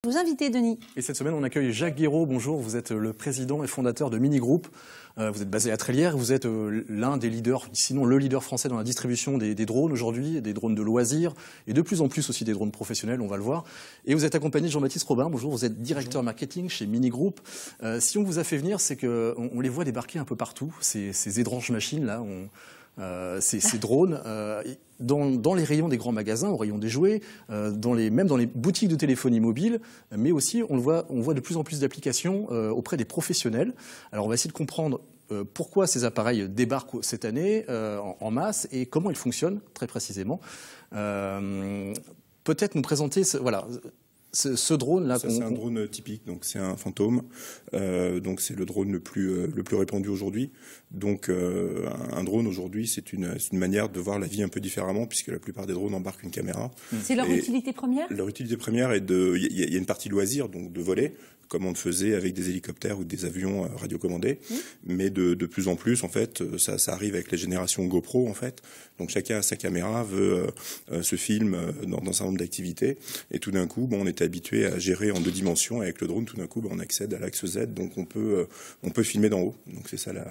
Vous invitez, Denis. Et cette semaine, on accueille Jacques Guéraud. Bonjour, vous êtes le président et fondateur de Mini Group. Vous êtes basé à Trélières. Vous êtes l'un des leaders, sinon le leader français dans la distribution des drones aujourd'hui, des drones de loisirs et de plus en plus aussi des drones professionnels, on va le voir. Et vous êtes accompagné de Jean-Baptiste Robin. Bonjour, vous êtes directeur marketing chez Mini Group. Si on vous a fait venir, c'est qu'on les voit débarquer un peu partout, ces étranges machines là. Ces drones dans les rayons des grands magasins, au rayon des jouets, même dans les boutiques de téléphonie mobile, mais aussi on voit de plus en plus d'applications auprès des professionnels. Alors on va essayer de comprendre pourquoi ces appareils débarquent cette année en masse et comment ils fonctionnent très précisément. Peut-être nous présenter ce drone-là. C'est un drone typique, donc c'est un fantôme. Donc c'est le drone le plus répandu aujourd'hui. Donc un drone aujourd'hui, c'est une manière de voir la vie un peu différemment, puisque la plupart des drones embarquent une caméra. C'est leur utilité première ? Leur utilité première est il y a une partie loisir, donc de voler, comme on le faisait avec des hélicoptères ou des avions radiocommandés. Mais de plus en plus, en fait, ça arrive avec les générations GoPro, en fait. Donc chacun a sa caméra, se filme dans un certain nombre d'activités. Et tout d'un coup, on était habitué à gérer en 2 dimensions. Avec le drone, tout d'un coup, on accède à l'axe Z, donc on peut filmer d'en haut. Donc c'est ça la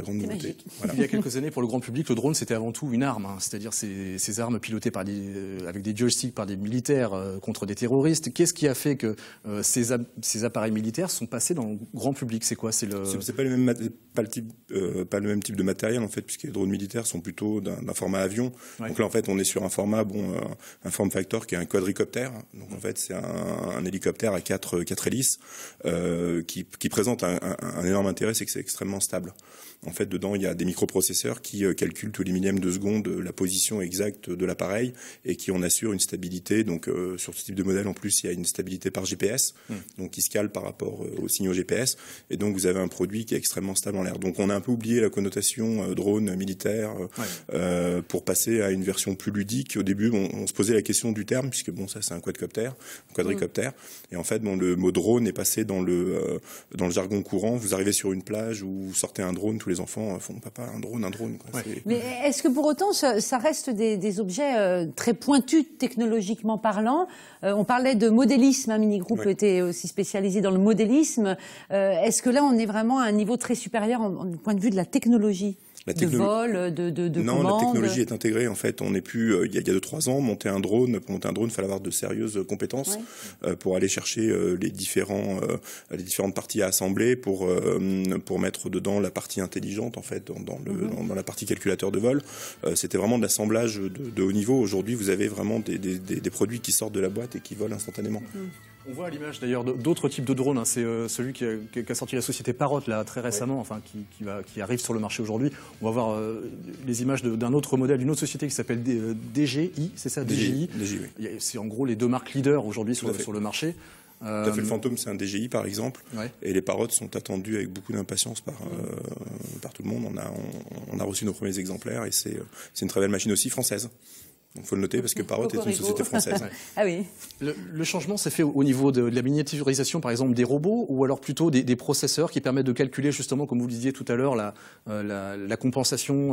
grande nouveauté. Voilà. Il y a quelques années, pour le grand public, le drone c'était avant tout une arme, c'est-à-dire ces armes pilotées avec des joysticks par des militaires contre des terroristes. Qu'est-ce qui a fait que ces appareils militaires sont passés dans le grand public? C'est quoi? C'est pas le même type de matériel en fait, puisque les drones militaires sont plutôt d'un format avion. Ouais. Donc là en fait on est sur un format un form factor qui est un quadricoptère. Donc en fait c'est un hélicoptère à 4 hélices qui présente un énorme intérêt, c'est que c'est extrêmement stable. En fait, dedans, il y a des microprocesseurs qui calculent tous les millièmes de seconde la position exacte de l'appareil et qui en assurent une stabilité. Donc, sur ce type de modèle, en plus, il y a une stabilité par GPS, donc qui se cale par rapport aux signaux GPS. Et donc, vous avez un produit qui est extrêmement stable en l'air. Donc, on a un peu oublié la connotation drone militaire pour passer à une version plus ludique. Au début, on se posait la question du terme, puisque ça, c'est un quadricoptère. Et en fait, le mot drone est passé dans le jargon courant. Vous arrivez sur une plage où vous sortez un drone, tous les enfants font papa un drone. Quoi. Ouais. Mais est-ce que pour autant ça reste des objets très pointus technologiquement parlant? On parlait de modélisme, Mini Group était aussi spécialisé dans le modélisme. Est-ce que là on est vraiment à un niveau très supérieur du point de vue de la technologie? De vol, de non, commande. la technologie est intégrée. En fait, on n'est plus. Il y a 2-3 ans, pour monter un drone, il fallait avoir de sérieuses compétences pour aller chercher les différentes parties à assembler, pour mettre dedans la partie intelligente, en fait, dans la partie calculateur de vol. C'était vraiment de l'assemblage de haut niveau. Aujourd'hui, vous avez vraiment des produits qui sortent de la boîte et qui volent instantanément. On voit à l'image d'ailleurs d'autres types de drones. C'est celui qui a sorti la société Parrot là très récemment, qui arrive sur le marché aujourd'hui. On va voir les images d'un autre modèle, d'une autre société qui s'appelle DJI, c'est ça, DJI. Oui. C'est en gros les 2 marques leaders aujourd'hui sur le marché. Tout à fait, le fantôme, c'est un DJI par exemple, et les Parrots sont attendus avec beaucoup d'impatience par tout le monde. On a reçu nos premiers exemplaires et c'est une très belle machine aussi française. Il faut le noter parce que Parrot est une société française. Ah oui. Le changement s'est fait au niveau de la miniaturisation, par exemple, des robots, ou alors plutôt des processeurs qui permettent de calculer justement, comme vous le disiez tout à l'heure, la compensation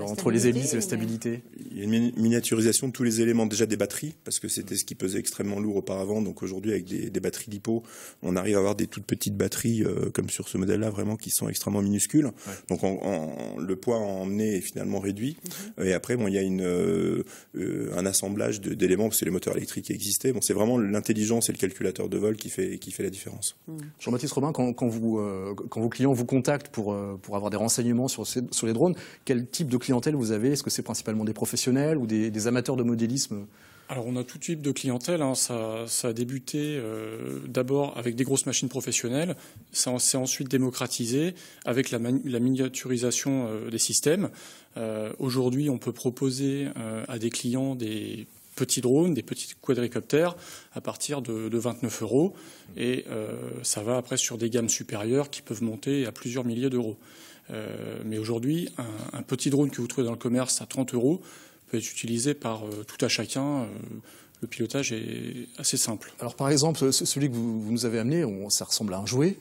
entre les hélices et la stabilité. Il y a une miniaturisation de tous les éléments, déjà des batteries, parce que c'était ce qui pesait extrêmement lourd auparavant. Donc aujourd'hui, avec des batteries LiPo, on arrive à avoir des toutes petites batteries, comme sur ce modèle-là, vraiment, qui sont extrêmement minuscules. Donc le poids emmené est finalement réduit. Et après, il y a un assemblage d'éléments, parce que les moteurs électriques existaient. C'est vraiment l'intelligence et le calculateur de vol qui fait la différence. Jean-Baptiste Robin, quand vos clients vous contactent pour avoir des renseignements sur les drones, quel type de clientèle vous avez? Est-ce que c'est principalement des professionnels ou des amateurs de modélisme? Alors on a tout type de clientèle, ça a débuté d'abord avec des grosses machines professionnelles, ça s'est ensuite démocratisé avec la miniaturisation des systèmes. Aujourd'hui on peut proposer à des clients des petits drones, des petits quadricoptères à partir de 29 € et ça va après sur des gammes supérieures qui peuvent monter à plusieurs milliers d'euros. Mais aujourd'hui un petit drone que vous trouvez dans le commerce à 30 € peut être utilisé par tout à chacun. Le pilotage est assez simple. Alors par exemple, celui que vous nous avez amené, ça ressemble à un jouet.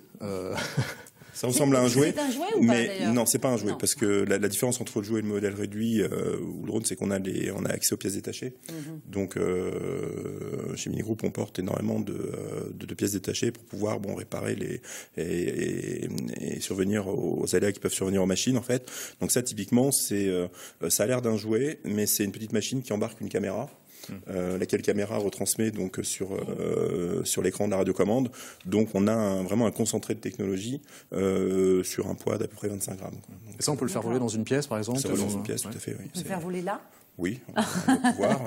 Ça ressemble à un jouet. C'est un jouet ou pas, d'ailleurs? Non, c'est pas un jouet, parce que la différence entre le jouet et le modèle réduit ou le drone, c'est qu'on a accès aux pièces détachées. Donc, chez Mini Group, on porte énormément de pièces détachées pour pouvoir réparer et survenir aux aléas qui peuvent survenir aux machines, en fait. Donc ça, typiquement, ça a l'air d'un jouet, mais c'est une petite machine qui embarque une caméra. Laquelle caméra retransmet donc sur l'écran de la radiocommande. Donc on a vraiment un concentré de technologie sur un poids d'à peu près 25 grammes. Et ça, on peut le faire voler dans une pièce, par exemple? Ça vole dans une pièce, tout à fait, oui. On peut le faire voler là? Oui, on va pouvoir.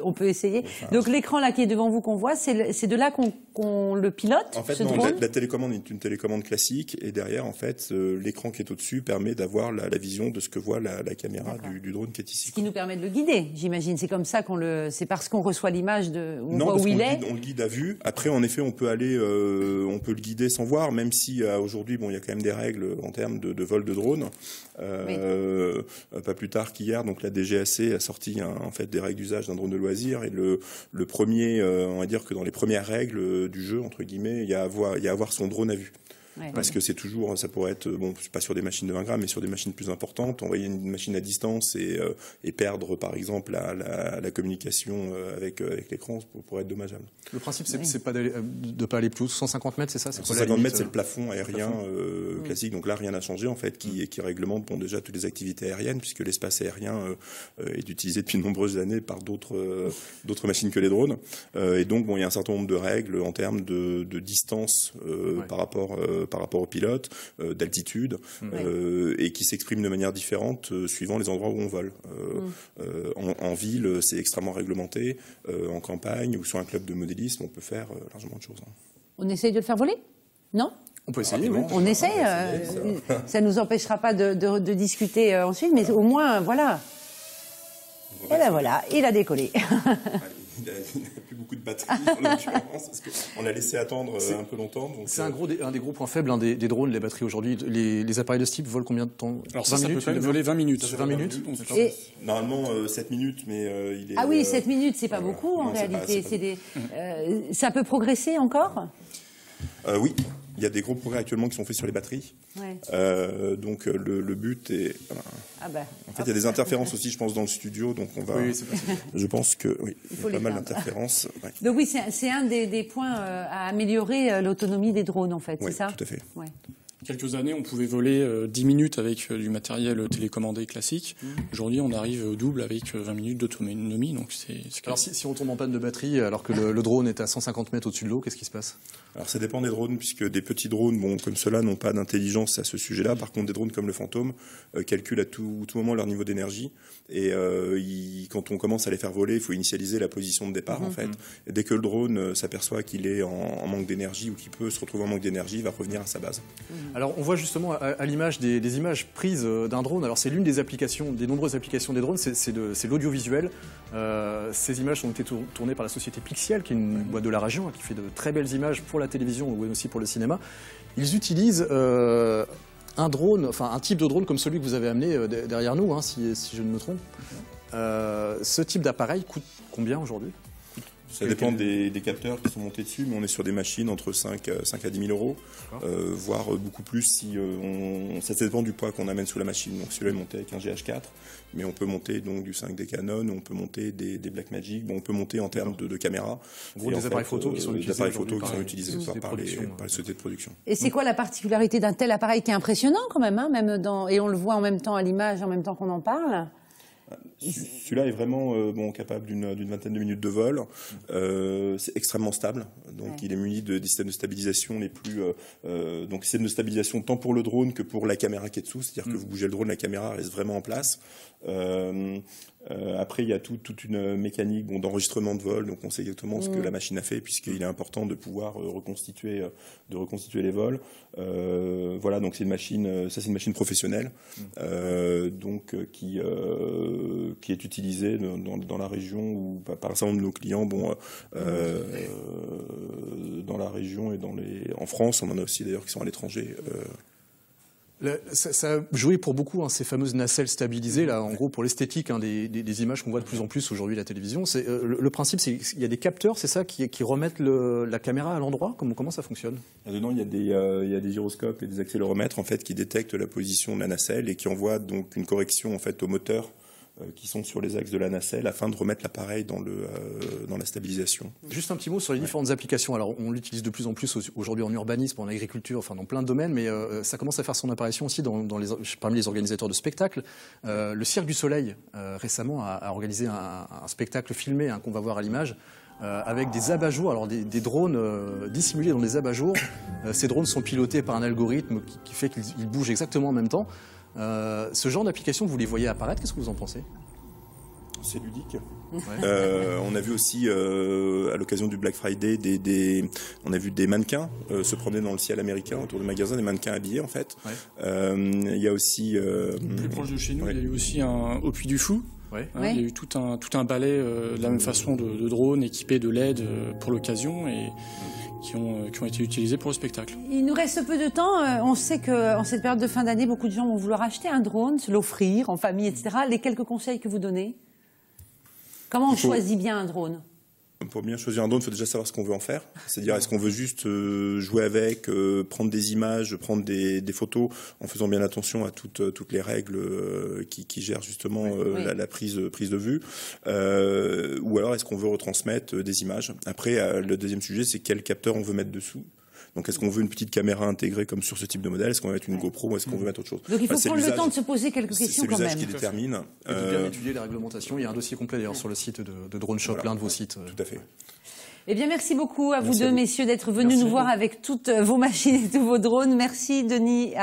On peut essayer. Donc l'écran là qui est devant vous qu'on voit, c'est de là qu'on le pilote. En fait, non, la télécommande est une télécommande classique, et derrière, en fait, l'écran qui est au-dessus permet d'avoir la vision de ce que voit la caméra du drone qui est ici. Ce qui nous permet de le guider, j'imagine. C'est comme ça c'est parce qu'on reçoit l'image on voit où il est. On le guide à vue. Après, en effet, on peut le guider sans voir, même si aujourd'hui, il y a quand même des règles en termes de vol de drone. Pas plus tard qu'hier, donc la DGAC a sorti en fait des règles d'usage d'un drone de loisir, et le premier, on va dire que dans les premières règles du jeu, entre guillemets, il y a avoir son drone à vue. Parce que c'est toujours, ça pourrait être, pas sur des machines de 20 grammes, mais sur des machines plus importantes, envoyer une machine à distance et perdre, par exemple, la communication avec l'écran pourrait être dommageable. Le principe, c'est pas de ne pas aller plus haut, 150 mètres, c'est ça? 150 mètres, c'est le plafond aérien classique. Donc là, rien n'a changé, en fait, qui réglemente déjà toutes les activités aériennes, puisque l'espace aérien est utilisé depuis de nombreuses années par d'autres machines que les drones. Et donc, il y a un certain nombre de règles en termes de distance par rapport aux pilotes, d'altitude, et qui s'expriment de manière différente suivant les endroits où on vole. En ville, c'est extrêmement réglementé. En campagne ou sur un club de modélisme, on peut faire largement de choses. On essaye de le faire voler? Non? On peut essayer, oui. On essaye. Ça ne nous empêchera pas de discuter ensuite, mais au moins, voilà. Et ben voilà, il a décollé. Il n'a plus beaucoup de batterie, en l'occurrence, parce qu'on l'a laissé attendre un peu longtemps. C'est un des gros points faibles des drones, les batteries aujourd'hui. Les appareils de ce type volent combien de temps? Alors ça peut quand même voler 20 minutes. 20 minutes. Normalement, 7 minutes, mais il est... Ah oui, 7 minutes, c'est pas beaucoup en réalité. Ça peut progresser encore? Oui. Il y a des gros progrès actuellement qui sont faits sur les batteries. Donc le but est... En fait, il y a des interférences aussi, je pense, dans le studio. Donc on va... Oui, c'est possible. Je pense que il y a pas mal d'interférences. Donc oui, c'est un des points à améliorer l'autonomie des drones, en fait, c'est ça? Oui, tout à fait. Quelques années, on pouvait voler 10 minutes avec du matériel télécommandé classique. Aujourd'hui, on arrive au double avec 20 minutes d'autonomie. Donc Alors si on tombe en panne de batterie alors que le drone est à 150 mètres au-dessus de l'eau, qu'est-ce qui se passe? Alors ça dépend des drones, puisque des petits drones, comme ceux-là, n'ont pas d'intelligence à ce sujet-là. Par contre, des drones comme le Fantôme calculent à tout moment leur niveau d'énergie. Et quand on commence à les faire voler, il faut initialiser la position de départ, en fait. Et dès que le drone s'aperçoit qu'il est en manque d'énergie ou qu'il peut se retrouver en manque d'énergie, il va revenir à sa base. Alors on voit justement à l'image des images prises d'un drone. Alors c'est l'une des nombreuses applications des drones, c'est l'audiovisuel. Ces images ont été tournées par la société Pixiel, qui est une boîte de la région, qui fait de très belles images pour la télévision ou aussi pour le cinéma. Ils utilisent un drone, enfin un type de drone comme celui que vous avez amené derrière nous, si je ne me trompe. Ce type d'appareil coûte combien aujourd'hui? Ça dépend des capteurs qui sont montés dessus, mais on est sur des machines entre 5 à 10 000 euros, voire beaucoup plus si ça dépend du poids qu'on amène sous la machine. Donc celui-là est monté avec un GH4, mais on peut monter donc du 5D Canon, on peut monter des Blackmagic, on peut monter en termes de caméras. En gros, des appareils photos qui sont utilisés par les sociétés de production. Et c'est quoi la particularité d'un tel appareil qui est impressionnant quand même, et on le voit en même temps à l'image, en même temps qu'on en parle? Celui-là est vraiment capable d'une vingtaine de minutes de vol. C'est extrêmement stable. Donc il est muni de systèmes de stabilisation les plus... donc système de stabilisation tant pour le drone que pour la caméra qui est dessous. C'est-à-dire que vous bougez le drone, la caméra reste vraiment en place. Après, il y a toute une mécanique d'enregistrement de vol, donc on sait exactement ce que la machine a fait, puisqu'il est important de pouvoir reconstituer les vols. Voilà, donc c'est une machine professionnelle, donc qui est utilisée dans la région ou par un certain nombre de nos clients. Dans la région et en France, on en a aussi d'ailleurs qui sont à l'étranger. Ça a joué pour beaucoup, ces fameuses nacelles stabilisées, là, en gros, pour l'esthétique des images qu'on voit de plus en plus aujourd'hui à la télévision. Le principe, c'est qu'il y a des capteurs, c'est ça, qui remettent la caméra à l'endroit. Comment ça fonctionne? Là-dedans, il y a des gyroscopes et des accéléromètres, en fait, qui détectent la position de la nacelle et qui envoient donc une correction, en fait, au moteur qui sont sur les axes de la nacelle afin de remettre l'appareil dans la stabilisation. Juste un petit mot sur les différentes applications. Alors, on l'utilise de plus en plus aujourd'hui en urbanisme, en agriculture, enfin dans plein de domaines, mais ça commence à faire son apparition aussi parmi les organisateurs de spectacles. Le Cirque du Soleil, récemment, a organisé un spectacle filmé qu'on va voir à l'image, avec des abat-jours, alors des drones dissimulés dans des abat-jours. Ces drones sont pilotés par un algorithme qui fait qu'ils bougent exactement en même temps. Ce genre d'application, vous les voyez apparaître, qu'est-ce que vous en pensez? C'est ludique. On a vu aussi à l'occasion du Black Friday on a vu des mannequins se promener dans le ciel américain autour du magasin, des mannequins habillés en fait. Il y a aussi plus proche de chez nous, il y a eu aussi au Puy du Fou. Il y a eu tout un balai de la même façon de drones équipés de LED pour l'occasion et qui ont été utilisés pour le spectacle. Il nous reste peu de temps. On sait qu'en cette période de fin d'année, beaucoup de gens vont vouloir acheter un drone, se l'offrir en famille, etc. Les quelques conseils que vous donnez? Comment on choisit bien un drone? Pour bien choisir un drone, il faut déjà savoir ce qu'on veut en faire. C'est-à-dire, est-ce qu'on veut juste jouer avec, prendre des images, prendre des photos, en faisant bien attention à toutes les règles qui gèrent justement la prise de vue, ou alors est-ce qu'on veut retransmettre des images. Après, le deuxième sujet, c'est quel capteur on veut mettre dessous. Donc, est-ce qu'on veut une petite caméra intégrée comme sur ce type de modèle? Est-ce qu'on va mettre une GoPro ou est-ce qu'on veut mettre autre chose? Donc, il faut prendre le temps de se poser quelques questions quand même. C'est l'usage qui détermine. Et de bien étudier les réglementations. Il y a un dossier complet d'ailleurs sur le site de Drone Shop, l'un de vos sites. Tout à fait. Eh bien, merci beaucoup à vous deux, messieurs, d'être venus nous voir avec toutes vos machines et tous vos drones. Merci, Denis.